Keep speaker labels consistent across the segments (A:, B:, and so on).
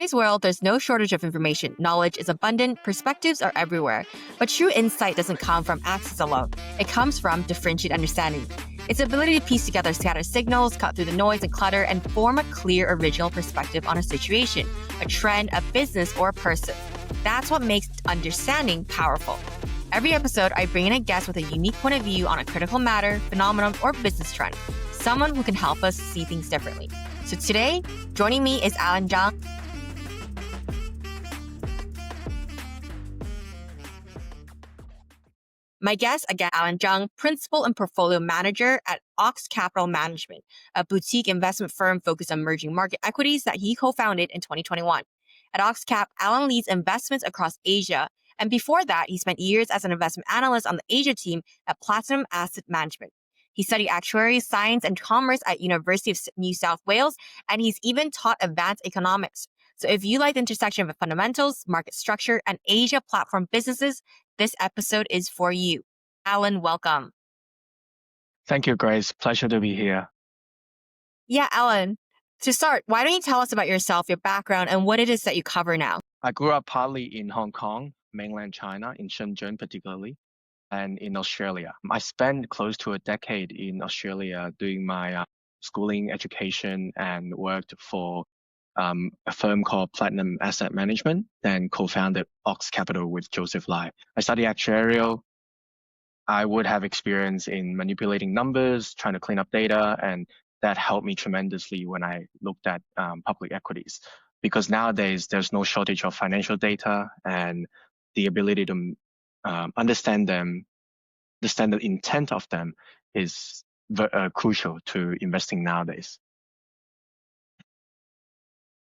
A: In today's world, there's no shortage of information. Knowledge is abundant, perspectives are everywhere. But true insight doesn't come from access alone. It comes from differentiated understanding. It's the ability to piece together scattered signals, cut through the noise and clutter, and form a clear original perspective on a situation, a trend, a business, or a person. That's what makes understanding powerful. Every episode, I bring in a guest with a unique point of view on a critical matter, phenomenon, or business trend. Someone who can help us see things differently. So today, joining me is Alan Zhang. My guest, again, Alan Zhang, Principal and Portfolio Manager at Ox Capital Management, a boutique investment firm focused on emerging market equities that he co-founded in 2021. At OxCap, Alan leads investments across Asia, and before that, he spent years as an investment analyst on the Asia team at Platinum Asset Management. He studied actuary, science, and commerce at University of New South Wales, and he's even taught advanced economics. So if you like the intersection of fundamentals, market structure, and Asia platform businesses, this episode is for you. Alan, welcome.
B: Thank you, Grace. Pleasure to be here.
A: Yeah, Alan, to start, why don't you tell us about yourself, your background, and what it is that you cover now?
B: I grew up partly in Hong Kong, mainland China, in Shenzhen particularly, and in Australia. I spent close to a decade in Australia doing my schooling, education, and worked for a firm called Platinum Asset Management, then co-founded Ox Capital with Joseph Lai. I studied actuarial. I would have experience in manipulating numbers, trying to clean up data, and that helped me tremendously when I looked at public equities. Because nowadays, there's no shortage of financial data, and the ability to understand them, understand the intent of them is crucial to investing nowadays.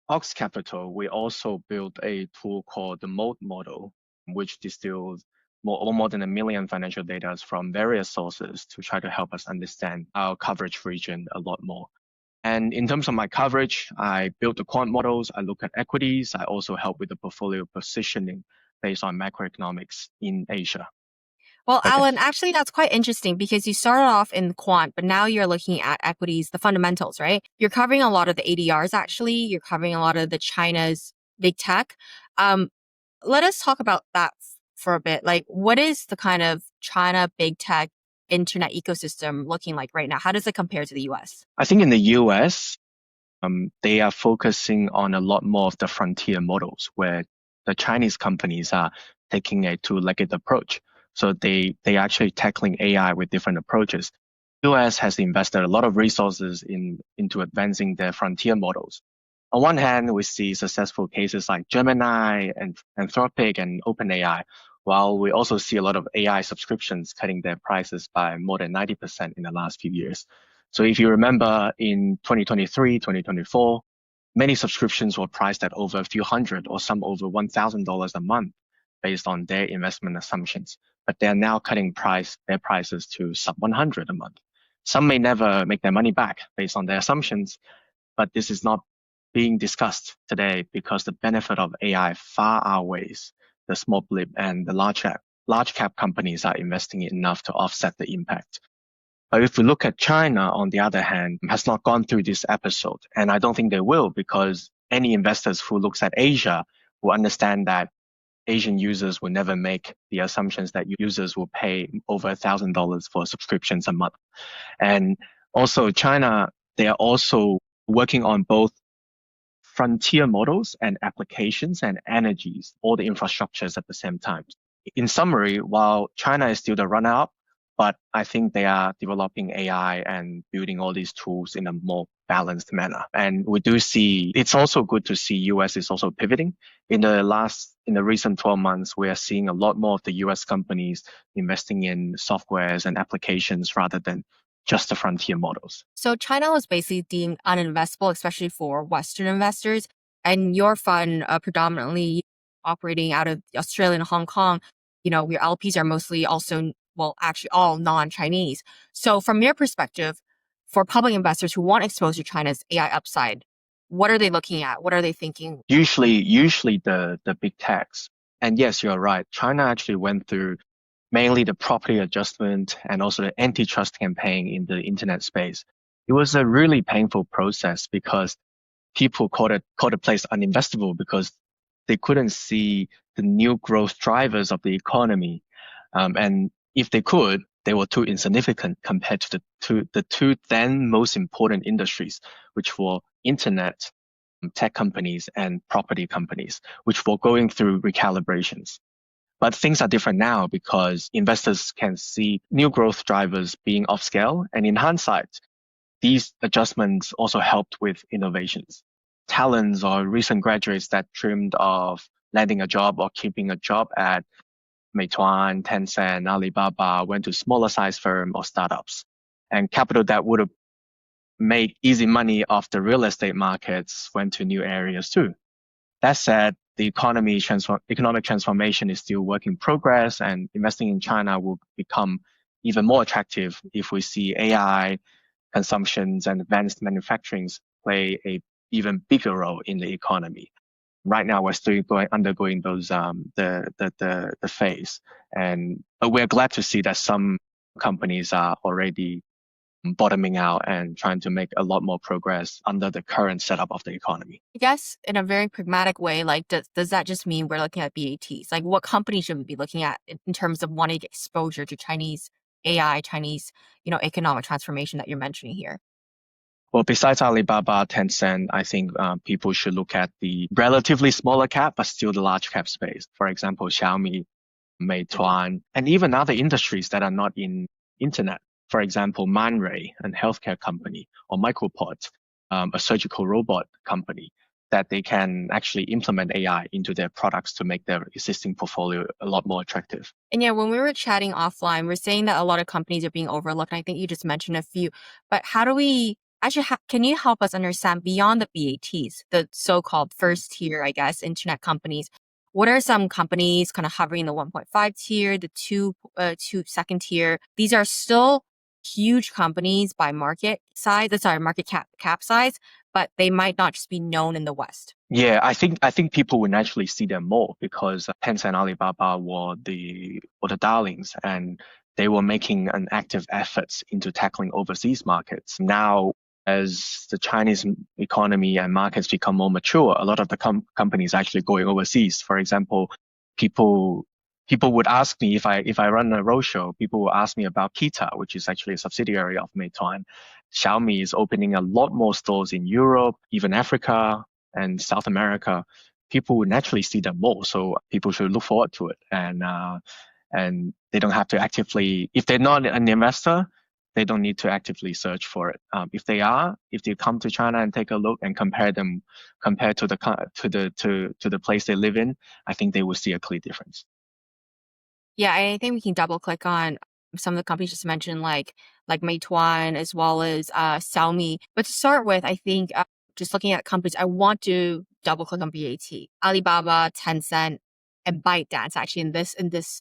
B: Ox Capital, we also built a tool called the Mode model, which distills more than 1 million financial data from various sources to try to help us understand our coverage region a lot more. And in terms of my coverage, I built the quant models, I look at equities, I also help with the portfolio positioning based on macroeconomics in Asia.
A: Well, okay. Alan, actually, that's quite interesting because you started off in quant, but now you're looking at equities, the fundamentals, right? You're covering a lot of the ADRs, actually. You're covering a lot of the China's big tech. Let us talk about that for a bit. Like, what is the kind of China big tech internet ecosystem looking like right now? How does it compare to the US?
B: I think in the US, they are focusing on a lot more of the frontier models where the Chinese companies are taking a two-legged approach. So they actually tackling AI with different approaches. US has invested a lot of resources into advancing their frontier models. On one hand, we see successful cases like Gemini and Anthropic and OpenAI, while we also see a lot of AI subscriptions cutting their prices by more than 90% in the last few years. So if you remember in 2023, 2024, many subscriptions were priced at over a few hundred or some over $1,000 a month based on their investment assumptions. But they're now cutting their prices to sub 100 a month. Some may never make their money back based on their assumptions, but this is not being discussed today because the benefit of AI far outweighs the small blip, and the large cap companies are investing enough to offset the impact. But if we look at China, on the other hand, has not gone through this episode, and I don't think they will, because any investors who looks at Asia will understand that Asian users will never make the assumptions that users will pay over $1,000 for subscriptions a month. And also China, they are also working on both frontier models and applications and energies, all the infrastructures at the same time. In summary, while China is still the runner-up, but I think they are developing AI and building all these tools in a more balanced manner. And we do see, it's also good to see US is also pivoting. In the recent 12 months, we are seeing a lot more of the US companies investing in softwares and applications rather than just the frontier models.
A: So China was basically deemed uninvestable, especially for Western investors. And your fund predominantly operating out of Australia and Hong Kong, your LPs are mostly also, well, actually all non-Chinese. So from your perspective, for public investors who want exposure to China's AI upside, what are they looking at? What are they thinking?
B: Usually the big techs. And yes, you're right. China actually went through mainly the property adjustment and also the antitrust campaign in the internet space. It was a really painful process because people called the place uninvestable because they couldn't see the new growth drivers of the economy. And if they could, they were too insignificant compared to the two then most important industries, which were internet, tech companies, and property companies, which were going through recalibrations. But things are different now because investors can see new growth drivers being off scale. And in hindsight, these adjustments also helped with innovations. Talents or recent graduates that dreamed of landing a job or keeping a job at Meituan, Tencent, Alibaba went to smaller size firm or startups. And capital that would have made easy money off the real estate markets went to new areas too. That said, the economic transformation is still work in progress, and investing in China will become even more attractive if we see AI, consumptions, and advanced manufacturing play a even bigger role in the economy. Right now, we're still undergoing those the phase, but we're glad to see that some companies are already bottoming out and trying to make a lot more progress under the current setup of the economy.
A: I guess in a very pragmatic way, like does that just mean we're looking at BATs? Like what companies should we be looking at in terms of wanting to get exposure to Chinese AI, Chinese, economic transformation that you're mentioning here?
B: Well, besides Alibaba, Tencent, I think people should look at the relatively smaller cap, but still the large cap space. For example, Xiaomi, Meituan, and even other industries that are not in internet. For example, Manray, a healthcare company, or Microport, a surgical robot company, that they can actually implement AI into their products to make their existing portfolio a lot more attractive.
A: And yeah, when we were chatting offline, we're saying that a lot of companies are being overlooked. I think you just mentioned a few, but how do we actually, can you help us understand beyond the BATs, the so-called first tier, I guess, internet companies? What are some companies kind of hovering the 1.5 tier, the two second tier? These are still huge companies by market size, market cap size, but they might not just be known in the West.
B: Yeah, I think people will naturally see them more because Tencent and Alibaba were the darlings, and they were making an active efforts into tackling overseas markets. Now, as the Chinese economy and markets become more mature, a lot of the companies actually going overseas. For example, people would ask me if I run a roadshow, people will ask me about Kita, which is actually a subsidiary of Meituan. Xiaomi is opening a lot more stores in Europe, even Africa and South America. People would naturally see them more, so people should look forward to it. And they don't have to actively, if they're not an investor, they don't need to actively search for it. If they come to China and take a look and compare to the place they live in, I think they will see a clear difference.
A: Yeah, I think we can double click on some of the companies just mentioned, like Meituan as well as Xiaomi. But to start with, I think just looking at companies, I want to double click on BAT, Alibaba, Tencent, and ByteDance. Actually, in this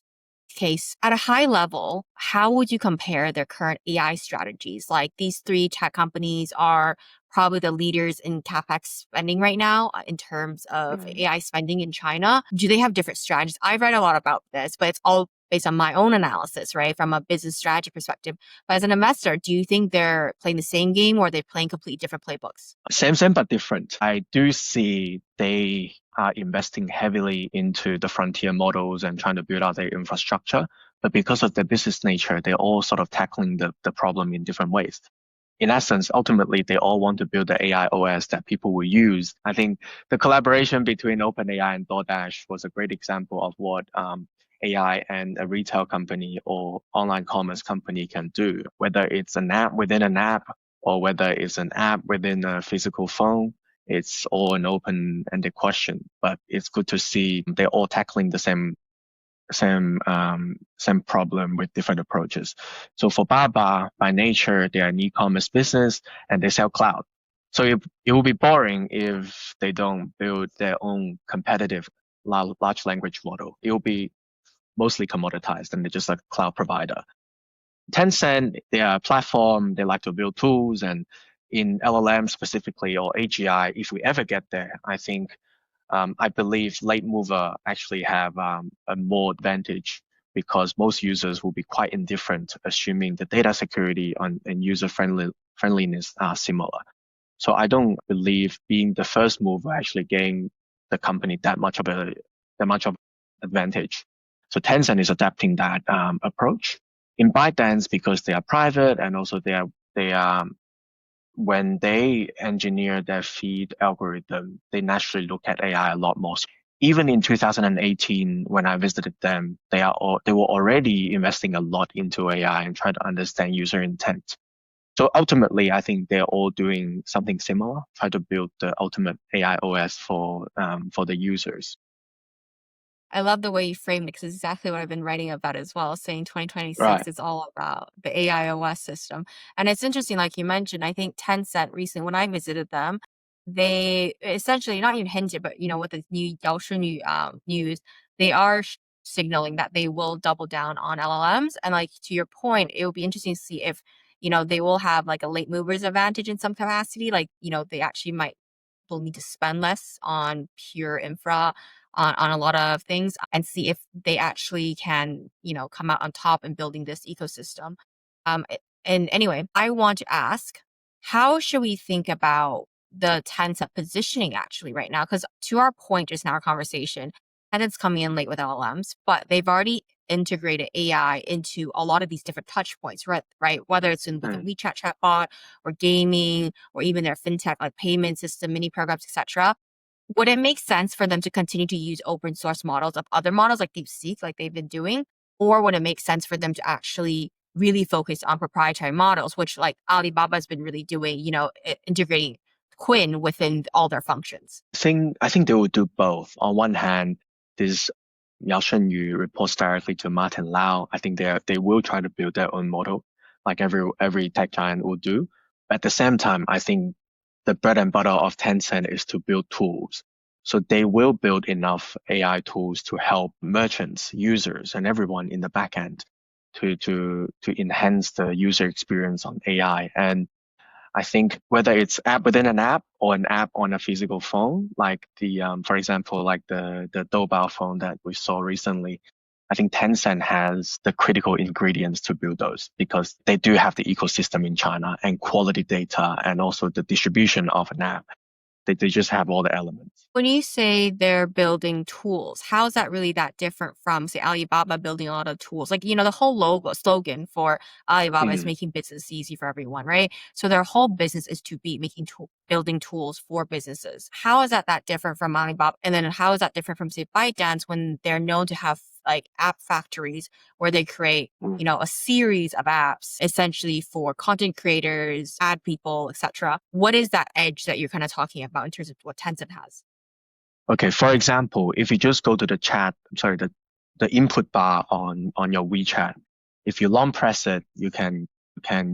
A: case, at a high level, how would you compare their current AI strategies? Like these three tech companies are probably the leaders in capex spending right now in terms of AI spending in China. Do they have different strategies? I've read a lot about this, but it's all based on my own analysis, right? From a business strategy perspective. But as an investor, do you think they're playing the same game or are they playing completely different playbooks?
B: Same but different. I do see they are investing heavily into the frontier models and trying to build out their infrastructure. But because of their business nature, they're all sort of tackling the problem in different ways. In essence, ultimately, they all want to build the AI OS that people will use. I think the collaboration between OpenAI and DoorDash was a great example of what AI and a retail company or online commerce company can do, whether it's an app within an app or whether it's an app within a physical phone. It's all an open-ended question, but it's good to see they're all tackling the same problem with different approaches. So for Baba, by nature, they are an e-commerce business and they sell cloud. So it will be boring if they don't build their own competitive large language model. It will be mostly commoditized and they're just a cloud provider. Tencent, they are a platform, they like to build tools, and in LLM specifically or AGI, if we ever get there, I believe late mover actually have a more advantage because most users will be quite indifferent, assuming the data security and user friendliness are similar. So I don't believe being the first mover actually gain the company that much of advantage. So Tencent is adapting that approach. In ByteDance, because they are private and also they are when they engineer their feed algorithm, they naturally look at AI a lot more. Even in 2018, when I visited them, they were already investing a lot into AI and trying to understand user intent. So ultimately, I think they're all doing something similar, try to build the ultimate AI OS for the users.
A: I love the way you framed it because it's exactly what I've been writing about as well, saying 2026
B: Right.
A: is all about the AIOS system. And it's interesting, like you mentioned, I think Tencent recently, when I visited them, they essentially not even hinted, but with the new Yao Shunyu news, they are signaling that they will double down on LLMs. And like to your point, it will be interesting to see if, they will have like a late movers advantage in some capacity. Like, they actually might will need to spend less on pure infra on a lot of things and see if they actually can, come out on top in building this ecosystem. And anyway, I want to ask, how should we think about the Tencent positioning actually right now? Because to our point just now, our conversation, Tencent's coming in late with LLMs, but they've already integrated AI into a lot of these different touch points, right? Right. Whether it's with a
B: Mm.
A: WeChat chatbot or gaming or even their fintech like payment system, mini programs, etc. Would it make sense for them to continue to use open source models of other models like DeepSeek, like they've been doing? Or would it make sense for them to actually really focus on proprietary models, which like Alibaba has been really doing, integrating Quinn within all their functions?
B: I think they will do both. On one hand, this Yao Shenyu reports directly to Martin Lau. I think they will try to build their own model, like every tech giant will do. At the same time, I think the bread and butter of Tencent is to build tools. So they will build enough AI tools to help merchants, users, and everyone in the back end to enhance the user experience on AI. And I think whether it's app within an app or an app on a physical phone, like for example, like the Doubao phone that we saw recently, I think Tencent has the critical ingredients to build those because they do have the ecosystem in China and quality data and also the distribution of an app. They just have all the elements.
A: When you say they're building tools, how is that really that different from, say, Alibaba building a lot of tools? Like, the whole logo slogan for Alibaba is
B: Mm.
A: making business easy for everyone, right? So their whole business is to be building tools for businesses. How is that different from Alibaba? And then how is that different from, say, ByteDance when they're known to have like app factories where they create a series of apps essentially for content creators, ad people, etc. What is that edge that you're kind of talking about in terms of what Tencent has?
B: Okay, for example, if you just go to the input bar on your WeChat, if you long press it, you can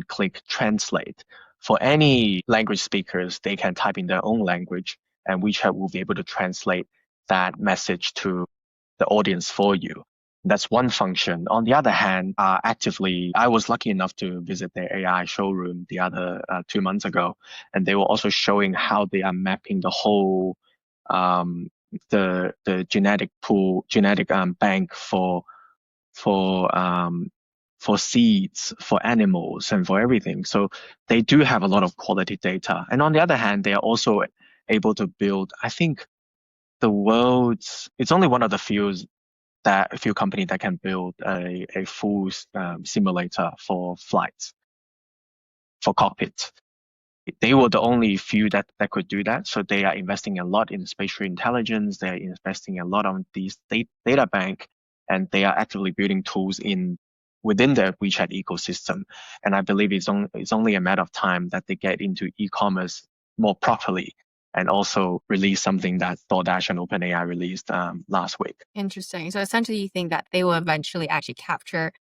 B: click translate. For any language speakers, they can type in their own language, and WeChat will be able to translate that message to the audience for you. That's one function. On the other hand, I was lucky enough to visit their AI showroom the other 2 months ago, and they were also showing how they are mapping the whole um, the genetic bank for um, for seeds, for animals, and for everything. So they do have a lot of quality data. And on the other hand, they are also able to build. I think it's only one of the few company that can build a full simulator for flights for cockpit. They were the only few that could do that. So they are investing a lot in spatial intelligence. They are investing a lot on these data bank, and they are actively building tools within their WeChat ecosystem. And I believe it's only a matter of time that they get into e-commerce more properly and also release something that DoorDash and OpenAI released last week.
A: Interesting. So essentially, you think that they will eventually actually capture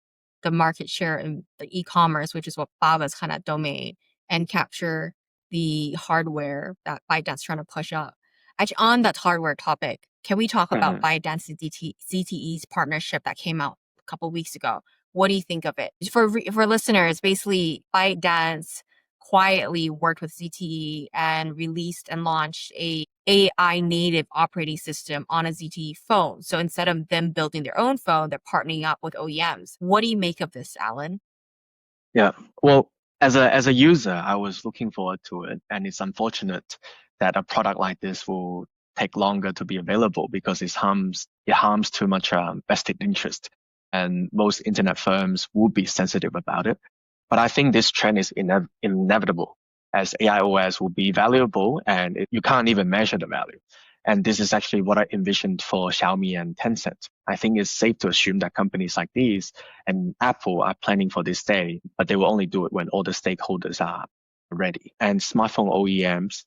A: the market share in the e-commerce, which is what Baba's kind of domain, and capture the hardware that ByteDance trying to push up. Actually, on that hardware topic, can we talk about
B: Mhm.
A: ByteDance ZTE's partnership that came out a couple weeks ago? What do you think of it? For listeners, basically, ByteDance quietly worked with ZTE and released and launched a AI native operating system on a ZTE phone. So instead of them building their own phone, they're partnering up with OEMs. What do you make of this, Alan?
B: Yeah. Well, as a user, I was looking forward to it, and it's unfortunate that a product like this will take longer to be available because it harms too much vested interest, and most internet firms will be sensitive about it. But I think this trend is inevitable, as AIOS will be valuable, and you can't even measure the value. And this is actually what I envisioned for Xiaomi and Tencent. I think it's safe to assume that companies like these and Apple are planning for this day, but they will only do it when all the stakeholders are ready. And smartphone OEMs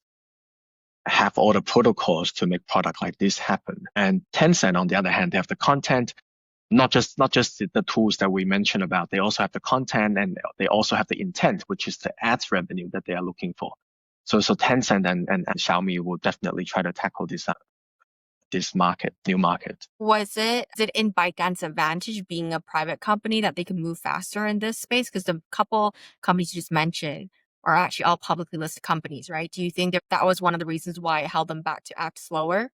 B: have all the protocols to make product like this happen. And Tencent, on the other hand, they have the content, not just the tools that we mentioned about. They also have the content, and they also have the intent, which is the ads revenue that they are looking for. So Tencent and Xiaomi will definitely try to tackle this new market.
A: Is it in ByteDance advantage being a private company that they can move faster in this space? Because the couple companies you just mentioned are actually all publicly listed companies, right? Do you think that was one of the reasons why it held them back to act slower?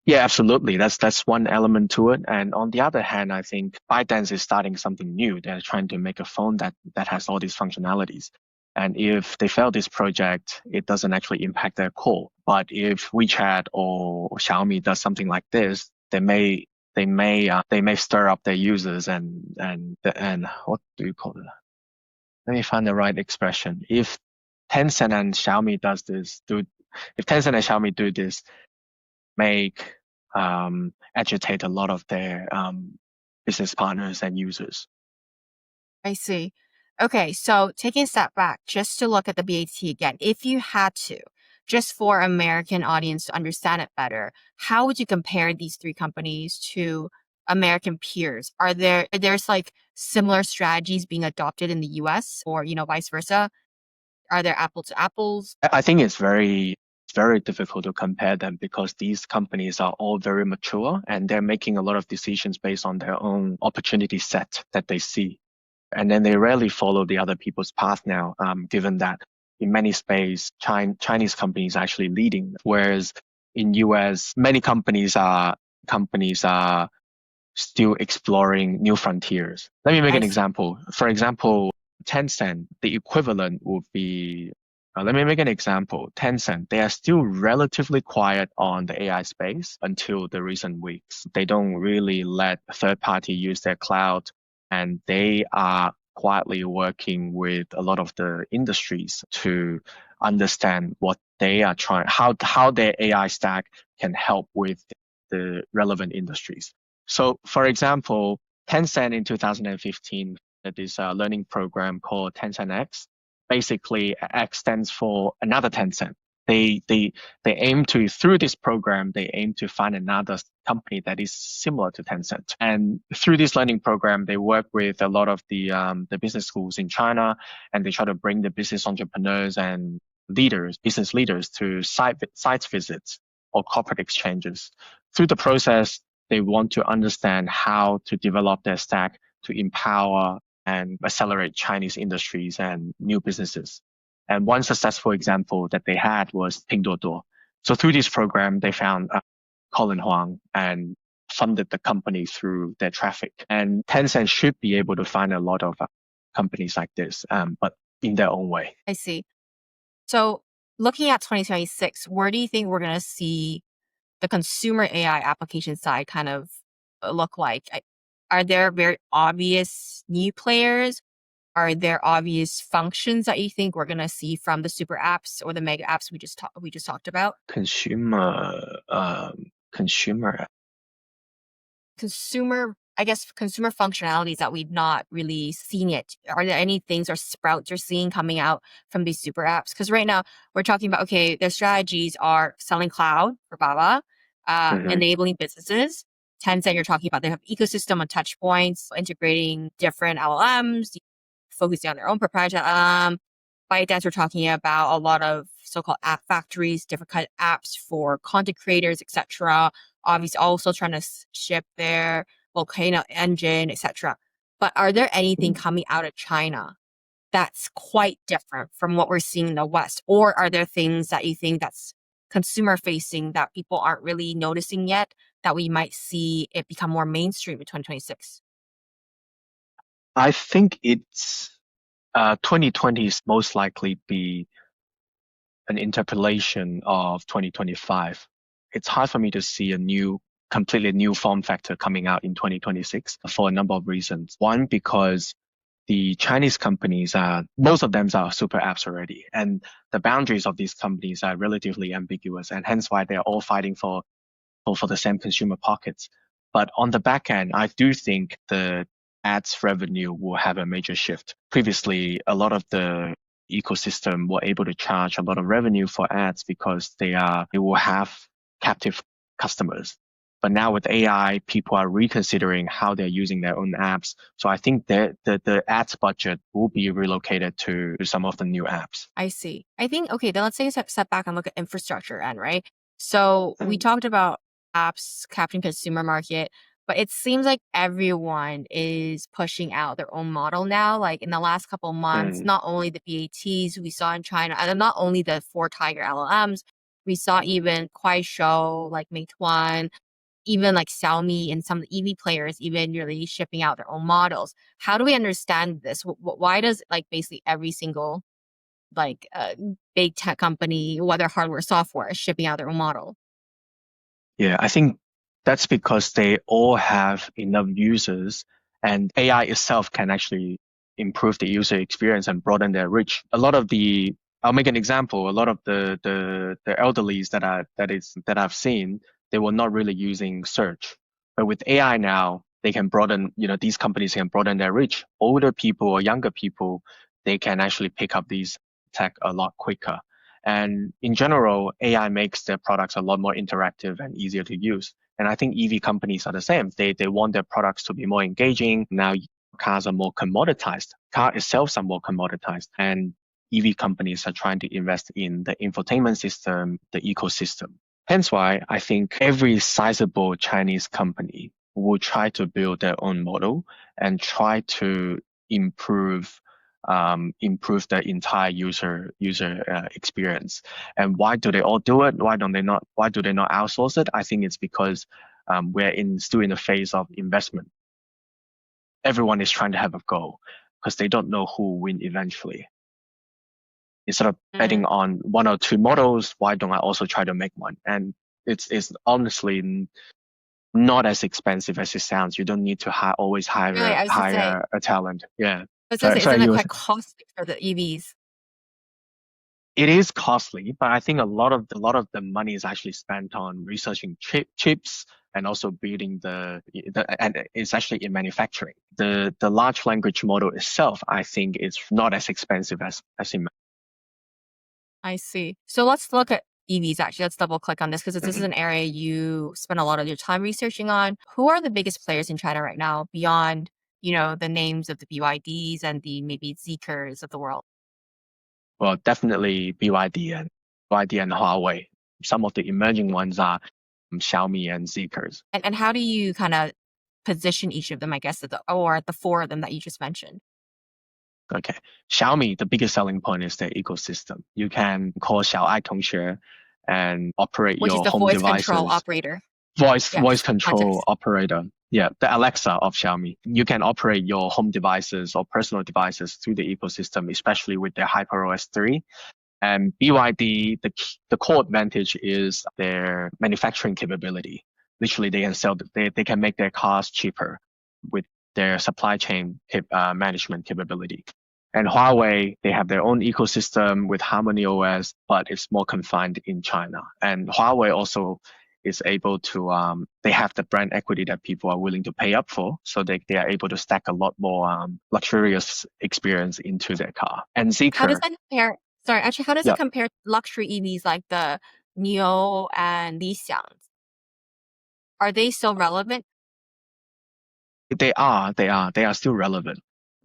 B: Yeah, absolutely. That's one element to it. And on the other hand, I think ByteDance is starting something new. They're trying to make a phone that has all these functionalities. And if they fail this project, it doesn't actually impact their core. But if WeChat or Xiaomi does something like this, they may stir up their users and what do you call it? Let me find the right expression. If Tencent and Xiaomi if Tencent and Xiaomi do this, make agitate a lot of their business partners and users.
A: I see. Okay, so taking a step back, just to look at the BAT again, if you had to, just for American audience to understand it better, how would you compare these three companies to American peers? There's like similar strategies being adopted in the US or vice versa? Are there apple to apples?
B: I think it's very difficult to compare them because these companies are all very mature and they're making a lot of decisions based on their own opportunity set that they see. And then they rarely follow the other people's path now, given that in many space, Chinese companies are actually leading, whereas in US, many companies are still exploring new frontiers. Let me make
A: I
B: an
A: see.
B: example. For example, Tencent, the equivalent would be, let me make an example. Tencent, they are still relatively quiet on the AI space until the recent weeks. They don't really let third party use their cloud, and they are quietly working with a lot of the industries to understand what they are trying, how their AI stack can help with the relevant industries. So, for example, Tencent in 2015 had this learning program called Tencent X. Basically, X stands for another Tencent. They aim to, through this program, they aim to find another company that is similar to Tencent. And through this learning program, they work with a lot of the business schools in China, and they try to bring the business entrepreneurs and business leaders to site visits or corporate exchanges. Through the process, they want to understand how to develop their stack to empower and accelerate Chinese industries and new businesses. And one successful example that they had was Pinduoduo. So through this program, they found Colin Huang and funded the company through their traffic. And Tencent should be able to find a lot of companies like this, but in their own way.
A: I see. So looking at 2026, where do you think we're going to see the consumer AI application side kind of look like? Are there very obvious new players? Are there obvious functions that you think we're going to see from the super apps or the mega apps we just talked about?
B: Consumer
A: Consumer functionalities that we've not really seen yet. Are there any things or sprouts you're seeing coming out from these super apps? Because right now we're talking about, okay, their strategies are selling cloud for Baba,
B: Mhm.
A: enabling businesses. Tencent, you're talking about they have ecosystem of touch points, integrating different LLMs, focusing on their own proprietary ByteDance, we're talking about a lot of so-called app factories, different kind of apps for content creators, etc. Obviously, also trying to ship their volcano engine, etc. But are there anything coming out of China that's quite different from what we're seeing in the West? Or are there things that you think that's consumer facing that people aren't really noticing yet that we might see it become more mainstream in 2026?
B: I think it's 2020 is most likely be an interpolation of 2025. It's hard for me to see completely new form factor coming out in 2026 for a number of reasons. One, because the Chinese companies most of them are super apps already, and the boundaries of these companies are relatively ambiguous, and hence why they're all fighting for the same consumer pockets. But on the back end, I do think the ads revenue will have a major shift. Previously, a lot of the ecosystem were able to charge a lot of revenue for ads because they will have captive customers. But now with AI, people are reconsidering how they're using their own apps. So I think the ads budget will be relocated to some of the new apps.
A: I see. I think, okay, then let's take a step back and look at infrastructure end, right? So we talked about apps capturing consumer market, but it seems like everyone is pushing out their own model now. Like in the last couple of months,
B: Mm.
A: not only the BATs we saw in China, and not only the four tiger LLMs, we saw even Kuaishou, like Meituan, even like Xiaomi and some of the EV players even really shipping out their own models. How do we understand this? Why does like basically every single like big tech company, whether hardware or software, is shipping out their own model?
B: Yeah, I think that's because they all have enough users, and AI itself can actually improve the user experience and broaden their reach. I'll make an example. A lot of the elderlies that I've seen, they were not really using search. But with AI now, they can broaden, these companies can broaden their reach. Older people or younger people, they can actually pick up these tech a lot quicker. And in general, AI makes their products a lot more interactive and easier to use. And I think EV companies are the same. They want their products to be more engaging. Now cars are more commoditized. Car itself are more commoditized. And EV companies are trying to invest in the infotainment system, the ecosystem. Hence why I think every sizable Chinese company will try to build their own model and try to improve the entire user experience. And why do they all do it? Why do they not outsource it? I think it's because we're still in the phase of investment. Everyone is trying to have a goal because they don't know who will win eventually. Instead of betting on one or two models, why don't I also try to make one? And it's honestly not as expensive as it sounds. You don't need to always
A: Really, I was gonna say,
B: hire a talent. Yeah.
A: isn't it
B: You were
A: quite costly for the EVs?
B: It is costly, but I think a lot of the money is actually spent on researching chips and also building and it's actually in manufacturing. The large language model itself, I think, is not as expensive as in.
A: I see. So let's look at EVs actually. Let's double click on this because this is an area you spend a lot of your time researching on. Who are the biggest players in China right now beyond, the names of the BYDs and the maybe Zeekrs of the world?
B: Well, definitely BYD and Huawei. Some of the emerging ones are Xiaomi and Zeekr.
A: And how do you kind of position each of them, I guess, or the four of them that you just mentioned?
B: Okay. Xiaomi, the biggest selling point is their ecosystem. You can call Xiao Tongxue and operate
A: Which is
B: your
A: the
B: home
A: voice control
B: devices.
A: operator. Yeah,
B: Voice
A: just
B: control
A: context.
B: operator. Yeah, the Alexa of Xiaomi. You can operate your home devices or personal devices through the ecosystem, especially with their HyperOS 3. And BYD, the core advantage is their manufacturing capability. Literally, they can make their cars cheaper with their supply chain management capability. And Huawei, they have their own ecosystem with Harmony OS, but it's more confined in China. And Huawei also is able to, they have the brand equity that people are willing to pay up for. So they are able to stack a lot more luxurious experience into their car. And
A: How does
B: Zeekr,
A: that compare? Sorry, actually, how does it
B: yeah,
A: compare to luxury EVs like the Neo and Lixiang? Are they still relevant?
B: they are still relevant.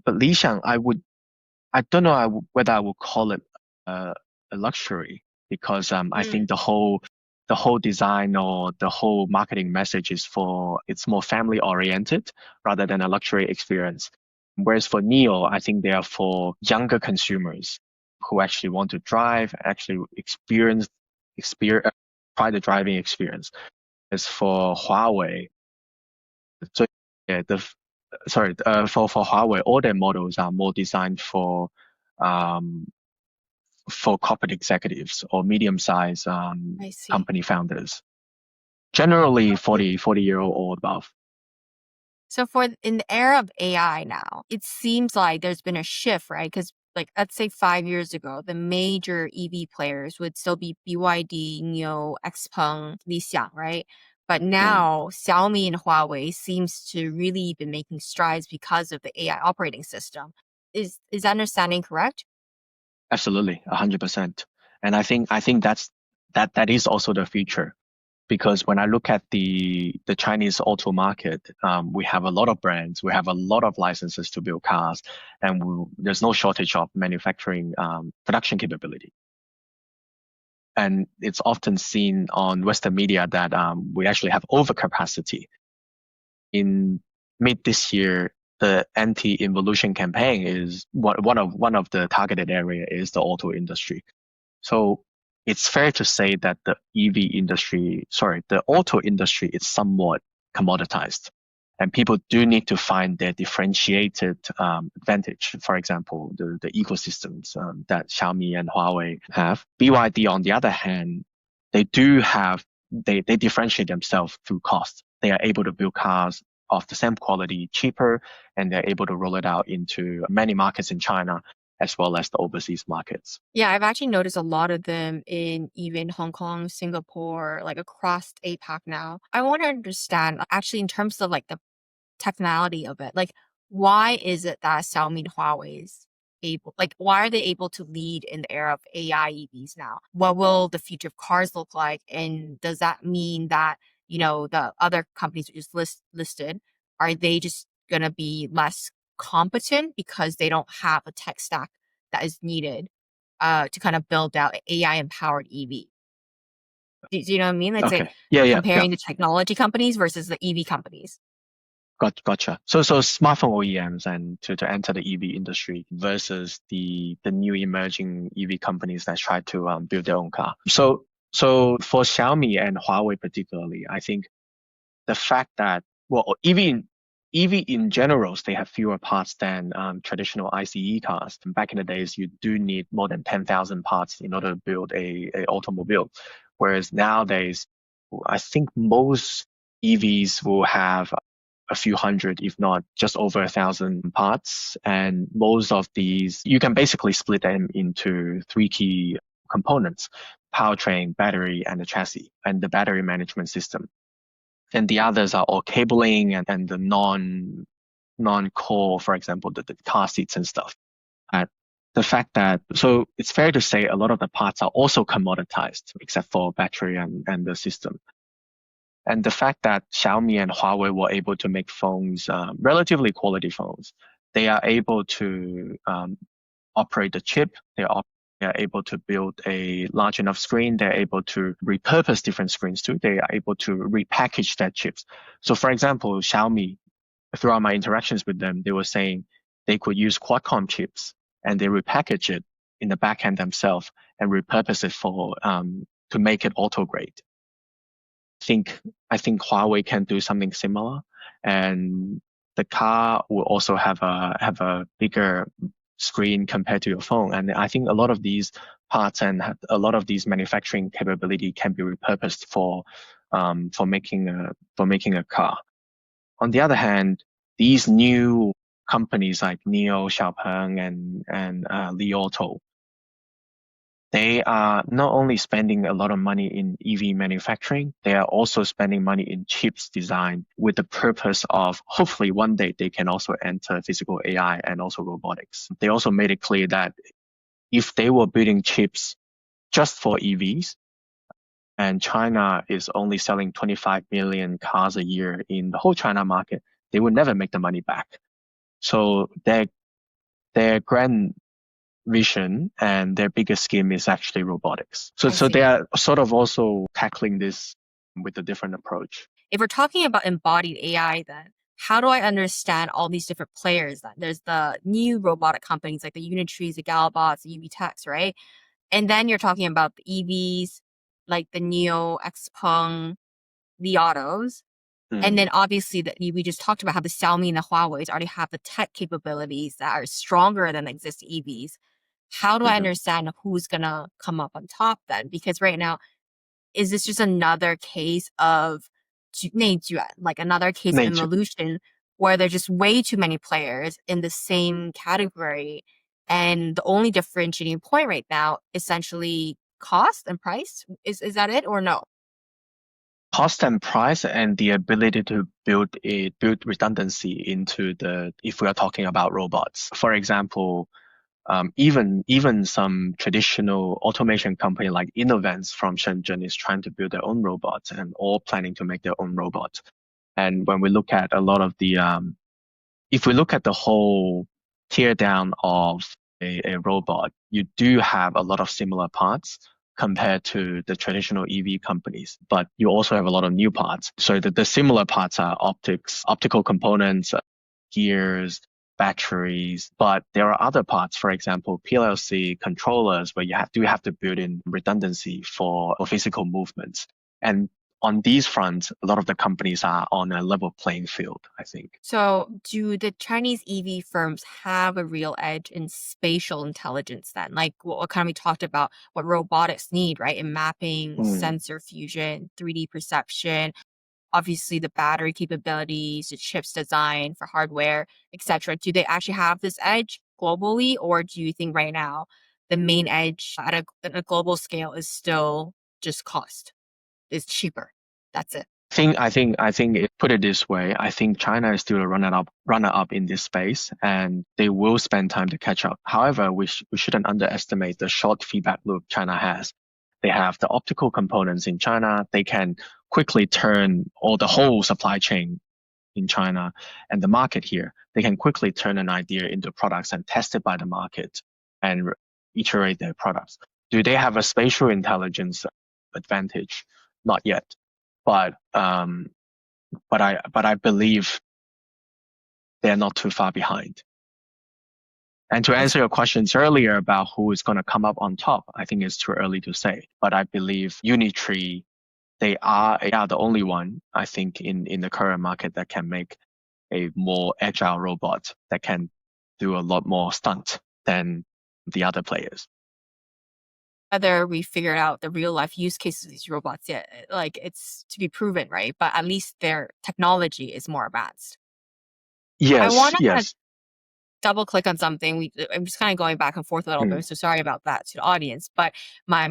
B: But Li Xiang, I don't know whether I would call it a luxury because I think the whole design or the whole marketing message it's more family oriented rather than a luxury experience. Whereas for Neo, I think they are for younger consumers who actually want to drive, actually experience try the driving experience. As for Huawei, so yeah, for Huawei, all their models are more designed for um, for corporate executives or medium-sized
A: I see.
B: company founders, generally
A: Okay.
B: 40-year-old or above.
A: So for in the era of AI now, it seems like there's been a shift, right? Because like let's say 5 years ago, the major EV players would still be BYD, NIO, XPeng, Li Xiang, right? But
B: Mm,
A: now Xiaomi and Huawei seems to really been making strides because of the AI operating system. Is that understanding correct?
B: absolutely, 100%. And I think that is also the future. Because when I look at the Chinese auto market, we have a lot of brands, we have a lot of licenses to build cars, and there's no shortage of manufacturing production capability. And it's often seen on Western media that we actually have overcapacity. In mid this year, the anti-involution campaign is one of the targeted area is the auto industry. So it's fair to say that the auto industry is somewhat commoditized. And people do need to find their differentiated advantage. For example, the ecosystems that Xiaomi and Huawei have. BYD, on the other hand, they differentiate themselves through cost. They are able to build cars of the same quality cheaper, and they're able to roll it out into many markets in China as well as the overseas markets.
A: Yeah, I've actually noticed a lot of them in even Hong Kong, Singapore, like across APAC now. I want to understand actually in terms of like the technicality of it. Like, why is it that Xiaomi and Huawei's able, like, why are they able to lead in the era of AI EVs now? What will the future of cars look like? And does that mean that, the other companies we just listed, are they just going to be less competent because they don't have a tech stack that is needed to kind of build out AI empowered EV? Do you know what I mean? Let's say
B: Okay. Yeah, yeah, yeah.
A: comparing the technology companies versus the EV companies.
B: Gotcha. So smartphone OEMs and to enter the EV industry versus the new emerging EV companies that try to build their own car. So for Xiaomi and Huawei particularly, I think the fact that well EV in general they have fewer parts than traditional ICE cars. Back in the days, you do need more than 10,000 parts in order to build a automobile, whereas nowadays, I think most EVs will have a few hundred, if not just over 1,000 parts. And most of these, you can basically split them into three key components: powertrain, battery, and the chassis, and the battery management system. And the others are all cabling and the non-core, for example, the car seats and stuff. Uh, the fact that, so it's fair to say a lot of the parts are also commoditized, except for battery and the system. And the fact that Xiaomi and Huawei were able to make phones, relatively quality phones, they are able to operate the chip. They are able to build a large enough screen. They're able to repurpose different screens too. They are able to repackage their chips. So for example, Xiaomi, throughout my interactions with them, they were saying they could use Qualcomm chips and they repackage it in the backend themselves and repurpose it for to make it auto grade. think I think Huawei can do something similar, and the car will also have a bigger screen compared to your phone. And I think a lot of these parts and a lot of these manufacturing capability can be repurposed for making a car. On the other hand, these new companies like NIO, Xiaopeng, and Li Auto, they are not only spending a lot of money in EV manufacturing, they are also spending money in chips design with the purpose of hopefully one day they can also enter physical AI and also robotics. They also made it clear that if they were building chips just for EVs, and China is only selling 25 million cars a year in the whole China market, they would never make the money back. So their grand vision and their biggest scheme is actually robotics. So
A: I
B: so they
A: see.
B: are sort of also tackling this with a different approach.
A: If we're talking about embodied AI, then how do I understand all these different players then? There's the new robotic companies like the Unitrees, the Galabots, the UBTechs, right? And then you're talking about the EVs, like the Neo, Xpeng, the autos. And
B: Mm,
A: then obviously that we just talked about how the Xiaomi and the Huawei's already have the tech capabilities that are stronger than the existing EVs. How do I
B: Mhm.
A: understand who's gonna come up on top then? Because right now, is this just another case of 内卷, like another case of
B: Nature.
A: involution where there's just way too many players in the same category, and the only differentiating point right now essentially cost and price? Is that it or no?
B: Cost and price and the ability to build redundancy into the if we are talking about robots. For example, even some traditional automation company like Innovance from Shenzhen is trying to build their own robots and all planning to make their own robots. And when we look at a lot of the if we look at the whole tear down of a robot, you do have a lot of similar parts compared to the traditional EV companies, but you also have a lot of new parts. So the similar parts are optical components, gears, batteries, but there are other parts, for example, PLC controllers, where you have to build in redundancy for physical movements. And on these fronts, a lot of the companies are on a level playing field, I think.
A: So, do the Chinese EV firms have a real edge in spatial intelligence then? Like what kind of we talked about, what robotics need, right? In mapping,
B: Mm.
A: sensor fusion, 3D perception, obviously the battery capabilities, the chips design for hardware, etc. Do they actually have this edge globally, or do you think right now the main edge at a global scale is still just cost? It's cheaper. That's it.
B: Put it this way, I think China is still a runner up in this space, and they will spend time to catch up. However, we shouldn't underestimate the short feedback loop China has. They have the optical components in China. They can quickly turn or the whole supply chain in China and the market here. They can quickly turn an idea into products and test it by the market and iterate their products. Do they have a spatial intelligence advantage? Not yet, but I believe they're not too far behind. And to
A: I
B: answer your questions earlier about who is going to come up on top, I think it's too early to say. But I believe Unitree, they are the only one, I think, in the current market that can make a more agile robot that can do a lot more stunt than the other players.
A: whether we figured out the real life use cases of these robots yet. Like it's to be proven, right? But at least their technology is more advanced. I
B: Yes,
A: want to kind of
B: yes.
A: double click on something. I'm just kind of going back and forth a little
B: Mm,
A: bit, so sorry about that to the audience. But my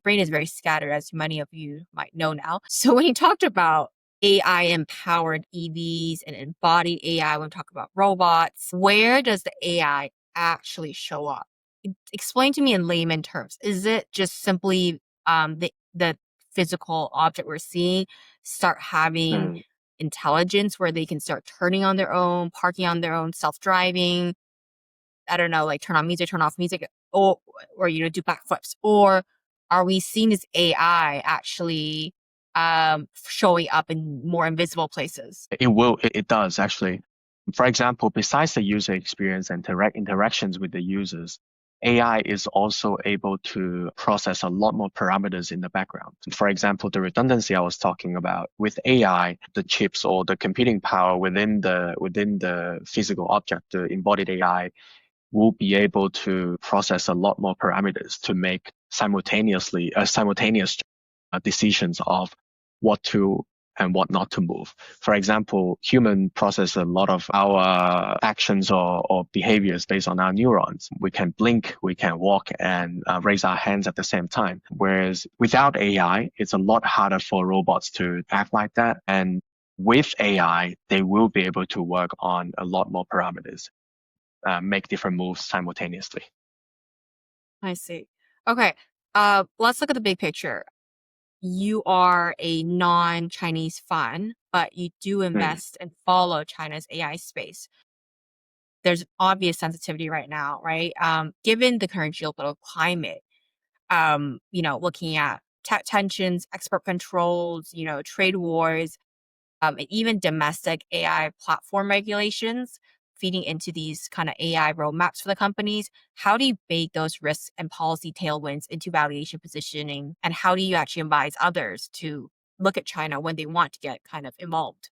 A: brain is very scattered, as many of you might know now. So when you talked about AI empowered EVs and embodied AI, when we talk about robots, where does the AI actually show up? Explain to me in layman terms. Is it just simply the physical object we're seeing start having
B: mm.
A: intelligence where they can start turning on their own, parking on their own, self-driving, I don't know, like turn on music, turn off music, or do backflips? Or are we seeing this AI actually showing up in more invisible places?
B: It does actually. For example, besides the user experience and interactions with the users, AI is also able to process a lot more parameters in the background. For example, the redundancy I was talking about with AI, the chips or the computing power within the physical object, the embodied AI will be able to process a lot more parameters to make simultaneous decisions of what to and what not to move. For example, human process a lot of our actions or behaviors based on our neurons. We can blink, we can walk and raise our hands at the same time. Whereas without AI, it's a lot harder for robots to act like that. And with AI, they will be able to work on a lot more parameters, make different moves simultaneously.
A: I see. Okay. Let's look at the big picture. You are a non-Chinese fund, but you do
B: Mm.
A: invest and follow China's AI space. There's obvious sensitivity right now, right? Given the current geopolitical climate, looking at tech tensions, export controls, trade wars, and even domestic AI platform regulations feeding into these kind of AI roadmaps for the companies. How do you bake those risks and policy tailwinds into valuation positioning? And how do you actually advise others to look at China when they want to get kind of involved?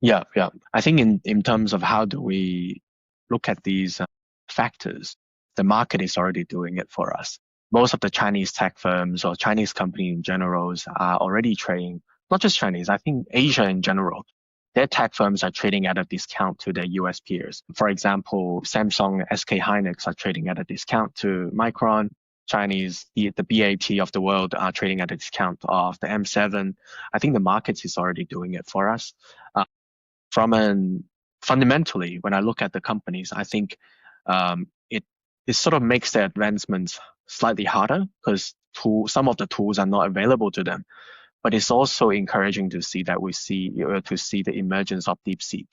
B: Yeah, yeah. I think in terms of how do we look at these factors, The market is already doing it for us. Most of the Chinese tech firms or Chinese companies in general are already trading, not just Chinese, I think Asia in general. Their tech firms are trading at a discount to their US peers. For example, Samsung, SK Hynix are trading at a discount to Micron. Chinese, the BAT of the world are trading at a discount of the M7. I think the market is already doing it for us. Fundamentally, when I look at the companies, I think it sort of makes the advancements slightly harder because some of the tools are not available to them. But it's also encouraging to see the emergence of DeepSeek,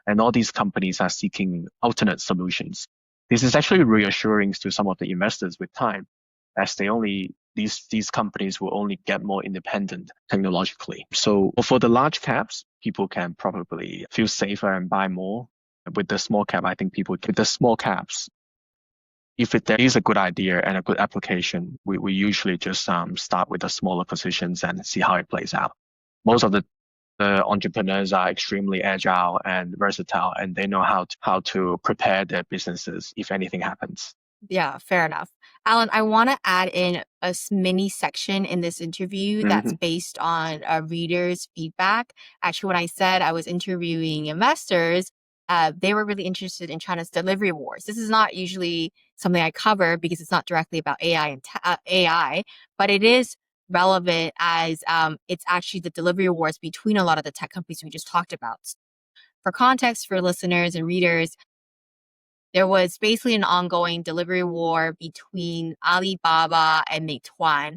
B: and all these companies are seeking alternate solutions. This is actually reassuring to some of the investors with time, as these companies will only get more independent technologically. So for the large caps, people can probably feel safer and buy more. With the small cap, I think with the small caps, if there is a good idea and a good application, we usually just start with the smaller positions and see how it plays out. Most of the entrepreneurs are extremely agile and versatile, and they know how to prepare their businesses if anything happens.
A: Yeah, fair enough. Alan, I want to add in a mini section in this interview that's based on readers' feedback. Actually, when I said I was interviewing investors, they were really interested in China's delivery wars. This is not usually something I cover because it's not directly about AI, but it is relevant as it's actually the delivery wars between a lot of the tech companies we just talked about. For context for listeners and readers, there was basically an ongoing delivery war between Alibaba and Meituan.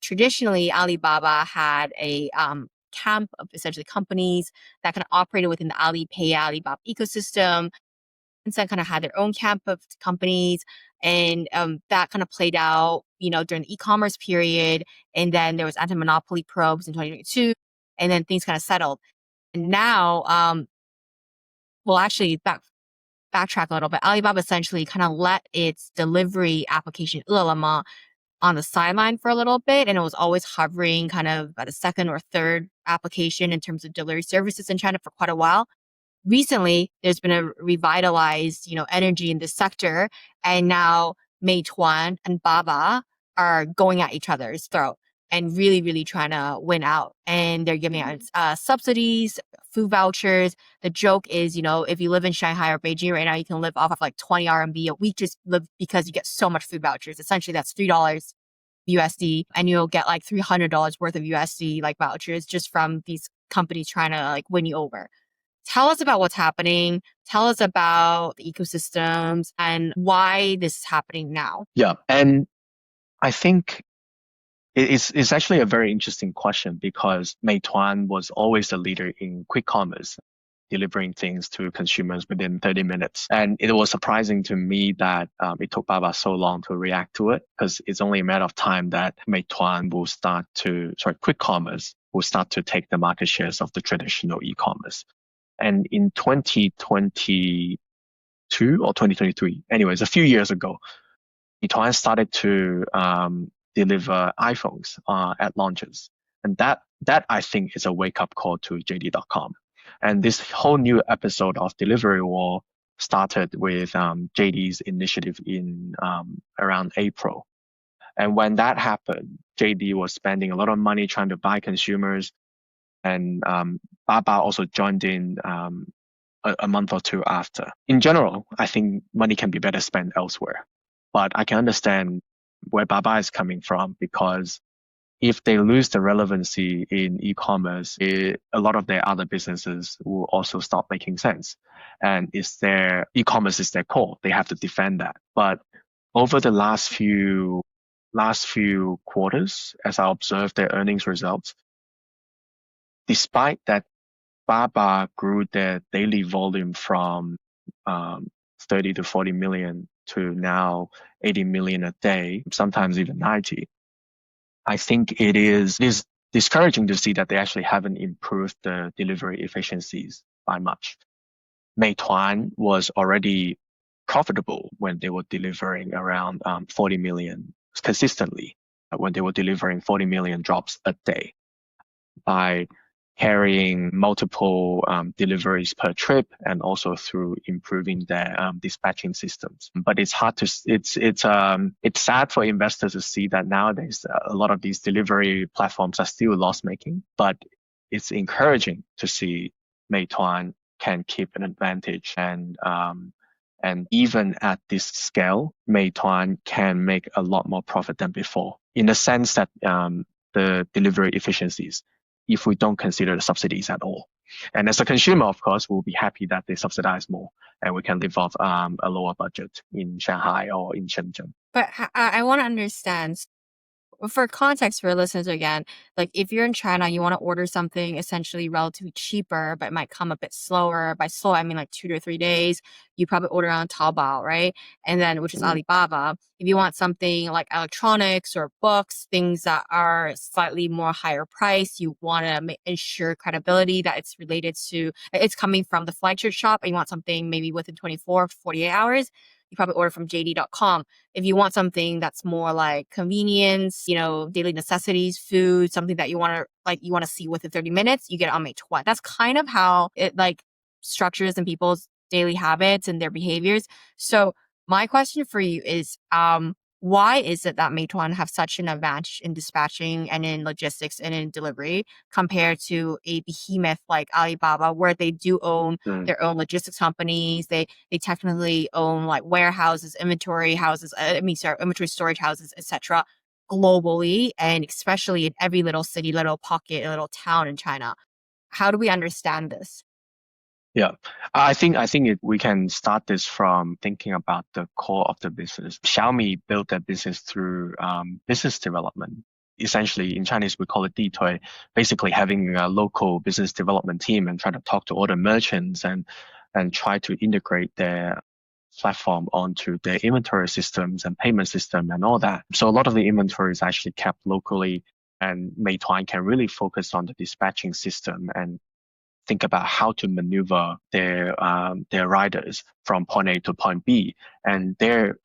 A: Traditionally, Alibaba had a camp of essentially companies that kind of operated within the Alipay, Alibaba ecosystem. Tencent kind of had their own camp of companies, and that kind of played out, during the e-commerce period. And then there was anti-monopoly probes in 2022, and then things kind of settled. And now, well, actually, backtrack a little bit. Alibaba essentially kind of let its delivery application Ele.me on the sideline for a little bit, and it was always hovering kind of at a second or third application in terms of delivery services in China for quite a while. Recently, there's been a revitalized, energy in this sector, and now Meituan and Baba are going at each other's throat and really, really trying to win out. And they're giving out subsidies, food vouchers. The joke is, if you live in Shanghai or Beijing right now, you can live off of like 20 RMB a week just live because you get so much food vouchers. Essentially, that's $3 USD, and you'll get like $300 worth of USD like vouchers just from these companies trying to like win you over. Tell us about what's happening. Tell us about the ecosystems and why this is happening now.
B: Yeah, and I think it's actually a very interesting question because Meituan was always the leader in quick commerce, delivering things to consumers within 30 minutes. And it was surprising to me that it took Baba so long to react to it, because it's only a matter of time that quick commerce will start to take the market shares of the traditional e-commerce. And in 2022 or 2023, anyways, a few years ago, Meituan started to deliver iPhones at launches. And that I think is a wake-up call to JD.com. And this whole new episode of Delivery War started with JD's initiative in around April. And when that happened, JD was spending a lot of money trying to buy consumers. And Baba also joined in a month or two after. In general, I think money can be better spent elsewhere. But I can understand where Baba is coming from, because if they lose the relevancy in e-commerce, a lot of their other businesses will also stop making sense. And e-commerce is their core. They have to defend that. But over the last few quarters, as I observed their earnings results, despite that Baba grew their daily volume from 30 to 40 million to now 80 million a day, sometimes even 90. I think it is discouraging to see that they actually haven't improved the delivery efficiencies by much. Meituan was already profitable when they were delivering around 40 million consistently, when they were delivering 40 million drops a day. By carrying multiple deliveries per trip, and also through improving their dispatching systems. But it's hard to it's sad for investors to see that nowadays a lot of these delivery platforms are still loss making. But it's encouraging to see Meituan can keep an advantage, and even at this scale, Meituan can make a lot more profit than before, in the sense that the delivery efficiencies, if we don't consider the subsidies at all. And as a consumer, of course, we'll be happy that they subsidize more and we can live off a lower budget in Shanghai or in Shenzhen.
A: But I want to understand, for context for listeners again, like if you're in China, you want to order something essentially relatively cheaper, but it might come a bit slower. By slow, I mean like 2 to 3 days. You probably order on Taobao, right? And then, which is Alibaba. If you want something like electronics or books, things that are slightly more higher price, you want to ensure credibility that it's coming from the flagship shop, and you want something maybe within 24, 48 hours, you probably order from JD.com. If you want something that's more like convenience, daily necessities, food, something that you want to see within 30 minutes, you get it on Meituan. That's kind of how it like structures in people's daily habits and their behaviors. So my question for you is, why is it that Meituan have such an advantage in dispatching and in logistics and in delivery compared to a behemoth like Alibaba, where they do own their own logistics companies? They technically own like warehouses, inventory storage houses, etc. globally, and especially in every little city, little pocket, little town in China. How do we understand this?
B: Yeah, we can start this from thinking about the core of the business. Xiaomi built their business through business development. Essentially, in Chinese, we call it 地推, basically having a local business development team and trying to talk to all the merchants and try to integrate their platform onto their inventory systems and payment system and all that. So a lot of the inventory is actually kept locally, and Meituan can really focus on the dispatching system and think about how to maneuver their riders from point A to point B. And their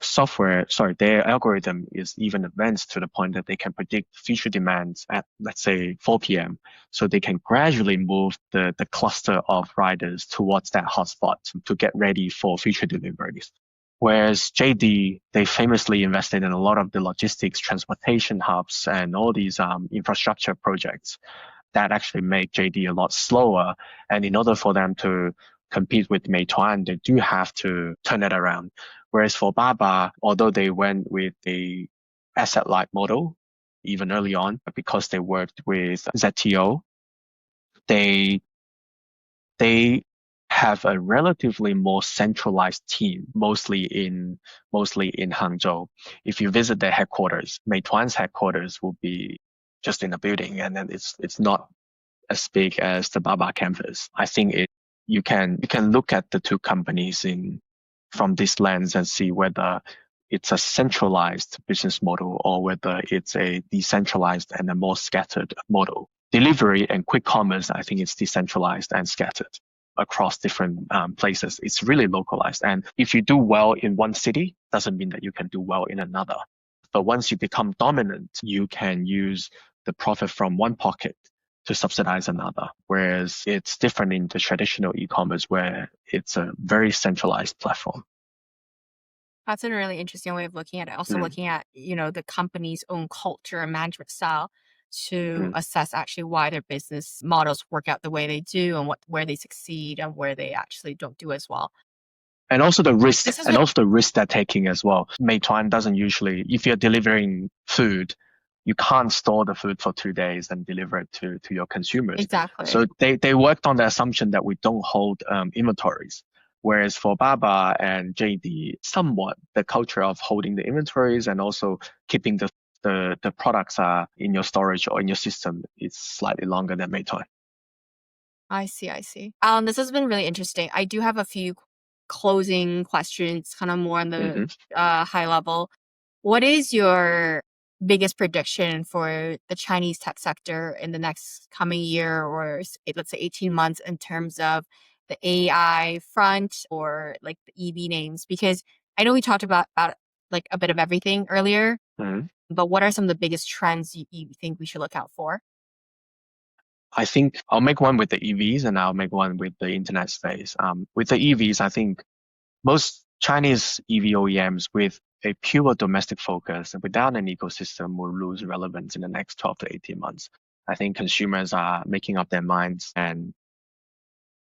B: algorithm is even advanced to the point that they can predict future demands at, let's say, 4 p.m. So they can gradually move the cluster of riders towards that hotspot to get ready for future deliveries. Whereas JD, they famously invested in a lot of the logistics, transportation hubs, and all these infrastructure projects that actually make JD a lot slower. And in order for them to compete with Meituan, they do have to turn it around. Whereas for Baba, although they went with a asset-light model even early on, because they worked with ZTO, they have a relatively more centralized team, mostly in Hangzhou. If you visit their headquarters, Meituan's headquarters will be just in a building, and then it's not as big as the Baba campus. I think you can look at the two companies from this lens and see whether it's a centralized business model or whether it's a decentralized and a more scattered model. Delivery and quick commerce, I think it's decentralized and scattered across different places. It's really localized. And if you do well in one city, doesn't mean that you can do well in another. But once you become dominant, you can use the profit from one pocket to subsidize another. Whereas it's different in the traditional e-commerce where it's a very centralized platform.
A: That's a really interesting way of looking at it. Also looking at, the company's own culture and management style to assess actually why their business models work out the way they do, and where they succeed and where they actually don't do as well.
B: And also the risk they're taking as well. Meituan doesn't usually, if you're delivering food, you can't store the food for 2 days and deliver it to your consumers.
A: Exactly.
B: So they worked on the assumption that we don't hold inventories. Whereas for Baba and JD, somewhat the culture of holding the inventories and also keeping the products in your storage or in your system is slightly longer than Meituan.
A: I see. Alan, this has been really interesting. I do have a few closing questions, kind of more on the high level. What is your biggest prediction for the Chinese tech sector in the next coming year, or let's say 18 months, in terms of the AI front or like the EV names? Because I know we talked about like a bit of everything earlier, but what are some of the biggest trends you think we should look out for?
B: I think I'll make one with the EVs and I'll make one with the internet space. With the EVs, I think most Chinese EV OEMs with a pure domestic focus without an ecosystem will lose relevance in the next 12 to 18 months. I think consumers are making up their minds and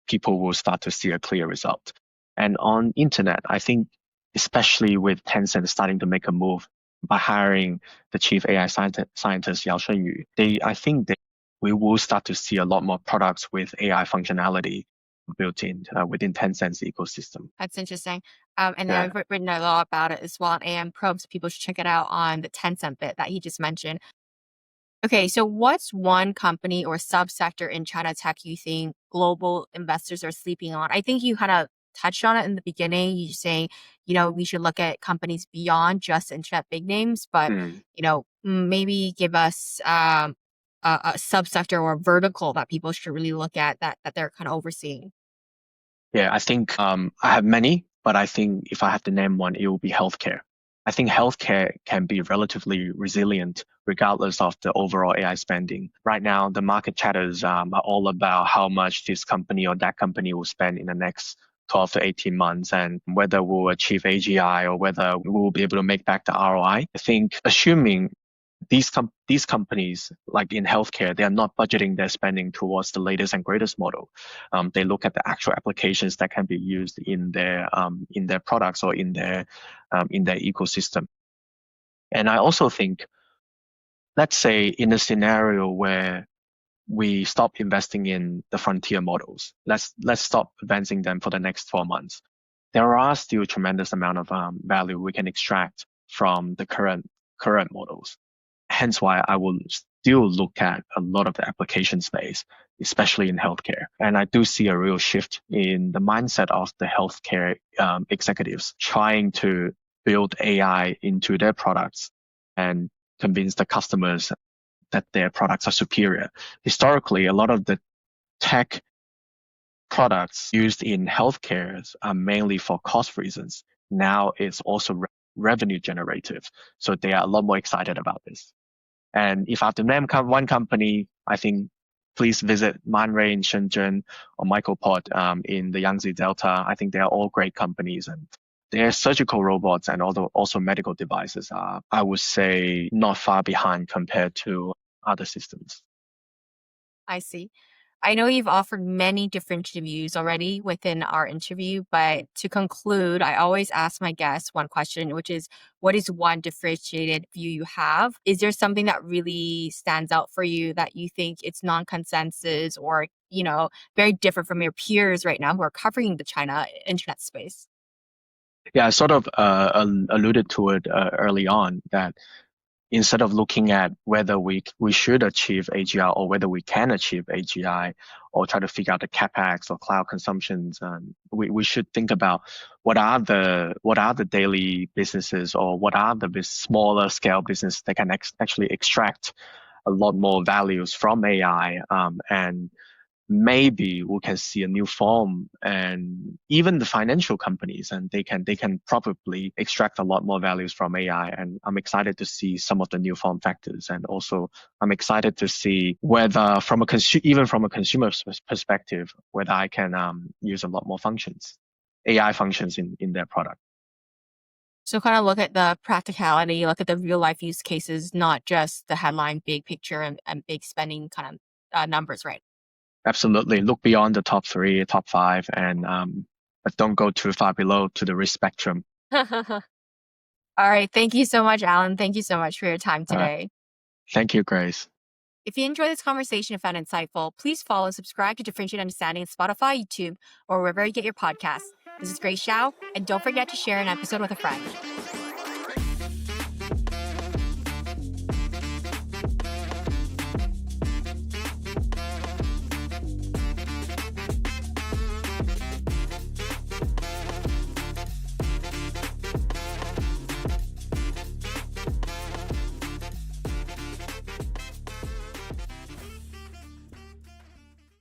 B: people will start to see a clear result. And on internet, I think especially with Tencent starting to make a move by hiring the chief AI scientist Yao Shunyu, I think that we will start to see a lot more products with AI functionality built in within Tencent's ecosystem.
A: That's interesting. And
B: Yeah.
A: I've written a lot about it as well on AM Proem, so people should check it out on the Tencent bit that he just mentioned. Okay, so what's one company or subsector in China tech you think global investors are sleeping on? I think you kind of touched on it in the beginning. You saying, we should look at companies beyond just internet big names, but
B: Mm.
A: maybe give us a subsector or vertical that people should really look at that they're kind of overseeing.
B: Yeah, I think I have many, but I think if I have to name one, it will be healthcare. I think healthcare can be relatively resilient regardless of the overall AI spending. Right now, the market chatters are all about how much this company or that company will spend in the next 12 to 18 months and whether we'll achieve AGI or whether we will be able to make back the ROI. I think assuming these companies, like in healthcare, they are not budgeting their spending towards the latest and greatest model. They look at the actual applications that can be used in their products or in their ecosystem. And I also think, let's say in a scenario where we stop investing in the frontier models, let's stop advancing them for the next 12 months. There are still tremendous amount of value we can extract from the current models. Hence why I will still look at a lot of the application space, especially in healthcare. And I do see a real shift in the mindset of the healthcare executives trying to build AI into their products and convince the customers that their products are superior. Historically, a lot of the tech products used in healthcare are mainly for cost reasons. Now it's also revenue generative. So they are a lot more excited about this. And if I have to name one company, I think please visit Manray in Shenzhen or Microport in the Yangtze Delta. I think they are all great companies, and their surgical robots and also medical devices are, I would say, not far behind compared to other systems.
A: I see. I know you've offered many different views already within our interview, but to conclude, I always ask my guests one question, which is, what is one differentiated view you have? Is there something that really stands out for you that you think it's non-consensus or, very different from your peers right now who are covering the China internet space?
B: Yeah, I sort of alluded to it early on that instead of looking at whether we should achieve AGI or whether we can achieve AGI or try to figure out the capex or cloud consumptions, we should think about what are the daily businesses or what are the smaller scale business that can actually extract a lot more values from AI, and maybe we can see a new form, and even the financial companies, and they can probably extract a lot more values from AI. And I'm excited to see some of the new form factors, and also I'm excited to see whether even from a consumer perspective, whether I can use a lot more functions, AI functions in their product.
A: So kind of look at the practicality, look at the real life use cases, not just the headline, big picture, and big spending kind of numbers, right?
B: Absolutely, look beyond the top three, top five, and but don't go too far below to the risk spectrum.
A: All right. Thank you so much, Alan. Thank you so much for your time
B: Uh,
A: today.
B: Thank you, Grace.
A: If you enjoyed this conversation and found it insightful, please follow and subscribe to Differentiate Understanding on Spotify, YouTube, or wherever you get your podcasts. This is Grace Xiao, and don't forget to share an episode with a friend.